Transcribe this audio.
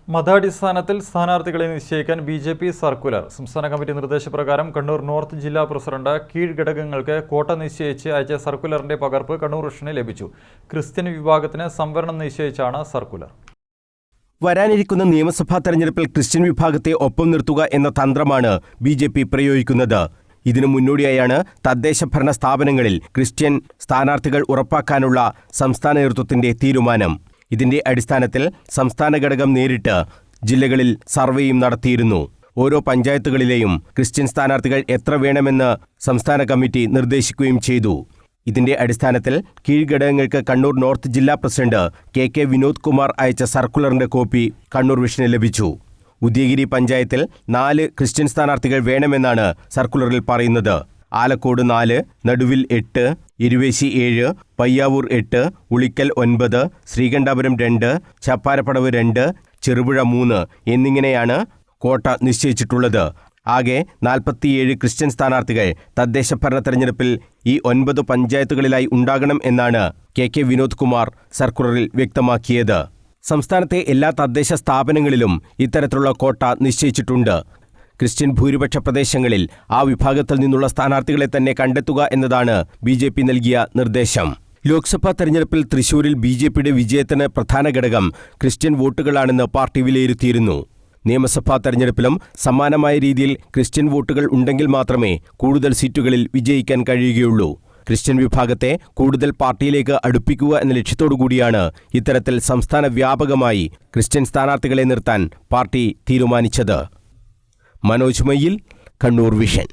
മതാടിസ്ഥാനത്തിൽ സ്ഥാനാർത്ഥികളെ നിശ്ചയിക്കാൻ BJP. Circular. സംസ്ഥാന കമ്മിറ്റി നിർദ്ദേശപ്രകാരം കണ്ണൂർ നോർത്ത് ജില്ലാ പ്രസിഡന്റ് കീഴ്ഘടകങ്ങൾക്ക് കോട്ട നിശ്ചയിച്ച് അയച്ച സർക്കുലറിന്റെ പകർപ്പ് കണ്ണൂർ വിഷന് ലഭിച്ചു. ക്രിസ്ത്യൻ വിഭാഗത്തിന് സംവരണം നിശ്ചയിച്ചാണ് സർക്കുലർ. വരാനിരിക്കുന്ന നിയമസഭാ തെരഞ്ഞെടുപ്പിൽ ക്രിസ്ത്യൻ വിഭാഗത്തെ ഒപ്പം നിർത്തുക എന്ന തന്ത്രമാണ് ബി.ജെ.പി. പ്രയോഗിക്കുന്നത്. ഇതിനു മുന്നോടിയായാണ് തദ്ദേശ ഭരണ സ്ഥാപനങ്ങളിൽ ക്രിസ്ത്യൻ സ്ഥാനാർത്ഥികൾ ഉറപ്പാക്കാനുള്ള സംസ്ഥാന നേതൃത്വത്തിന്റെ തീരുമാനം. ഇതിന്റെ അടിസ്ഥാനത്തിൽ സംസ്ഥാന ഘടകം നേരിട്ട് ജില്ലകളിൽ സർവേയും നടത്തിയിരുന്നു. ഓരോ പഞ്ചായത്തുകളിലെയും ക്രിസ്ത്യൻ സ്ഥാനാർത്ഥികൾ എത്ര വേണമെന്ന് സംസ്ഥാന കമ്മിറ്റി നിർദ്ദേശിക്കുകയും ചെയ്തു. ഇതിന്റെ അടിസ്ഥാനത്തിൽ കീഴ്ഘടകങ്ങൾക്ക് കണ്ണൂർ നോർത്ത് ജില്ലാ പ്രസിഡന്റ് കെ വിനോദ് കുമാർ അയച്ച സർക്കുലറിന്റെ കോപ്പി കണ്ണൂർ വിഷന് ലഭിച്ചു. ഉദയഗിരി പഞ്ചായത്തിൽ 4 ക്രിസ്ത്യൻ സ്ഥാനാർത്ഥികൾ വേണമെന്നാണ് സർക്കുലറിൽ പറയുന്നത്. ആലക്കോട് 4, നടുവിൽ 8, ഇരുവേശി 7, പയ്യാവൂർ 8, ഉളിക്കൽ 9, ശ്രീകണ്ഠാപുരം 2, ചപ്പാരപ്പടവ് 2, ചെറുപുഴ 3 എന്നിങ്ങനെയാണ് കോട്ട നിശ്ചയിച്ചിട്ടുള്ളത്. ആകെ 47 ക്രിസ്ത്യൻ സ്ഥാനാർത്ഥികൾ തദ്ദേശ ഭരണ തെരഞ്ഞെടുപ്പിൽ ഈ 9 പഞ്ചായത്തുകളിലായി ഉണ്ടാകണം എന്നാണ് കെ വിനോദ് കുമാർ സർക്കുലറിൽ വ്യക്തമാക്കിയത്. സംസ്ഥാനത്തെ എല്ലാ തദ്ദേശ സ്ഥാപനങ്ങളിലും ഇത്തരത്തിലുള്ള കോട്ട നിശ്ചയിച്ചിട്ടുണ്ട്. ക്രിസ്ത്യൻ ഭൂരിപക്ഷ പ്രദേശങ്ങളിൽ ആ വിഭാഗത്തിൽ നിന്നുള്ള സ്ഥാനാർത്ഥികളെ തന്നെ കണ്ടെത്തുക എന്നതാണ് ബി.ജെ.പി. നൽകിയ നിർദ്ദേശം. ലോക്സഭാ തെരഞ്ഞെടുപ്പിൽ തൃശൂരിൽ ബി.ജെ.പിയുടെ വിജയത്തിന് പ്രധാന ഘടകം ക്രിസ്ത്യൻ വോട്ടുകളാണെന്ന് പാർട്ടി വിലയിരുത്തിയിരുന്നു. നിയമസഭാ തെരഞ്ഞെടുപ്പിലും സമാനമായ രീതിയിൽ ക്രിസ്ത്യൻ വോട്ടുകൾ ഉണ്ടെങ്കിൽ മാത്രമേ കൂടുതൽ സീറ്റുകളിൽ വിജയിക്കാൻ കഴിയുകയുള്ളൂ. ക്രിസ്ത്യൻ വിഭാഗത്തെ കൂടുതൽ പാർട്ടിയിലേക്ക് അടുപ്പിക്കുക എന്ന ലക്ഷ്യത്തോടുകൂടിയാണ് ഇത്തരത്തിൽ സംസ്ഥാന വ്യാപകമായി ക്രിസ്ത്യൻ സ്ഥാനാർത്ഥികളെ നിർത്താൻ പാർട്ടി തീരുമാനിച്ചത്. മനോജ് മയ്യിൽ, കണ്ണൂർ വിഷൻ.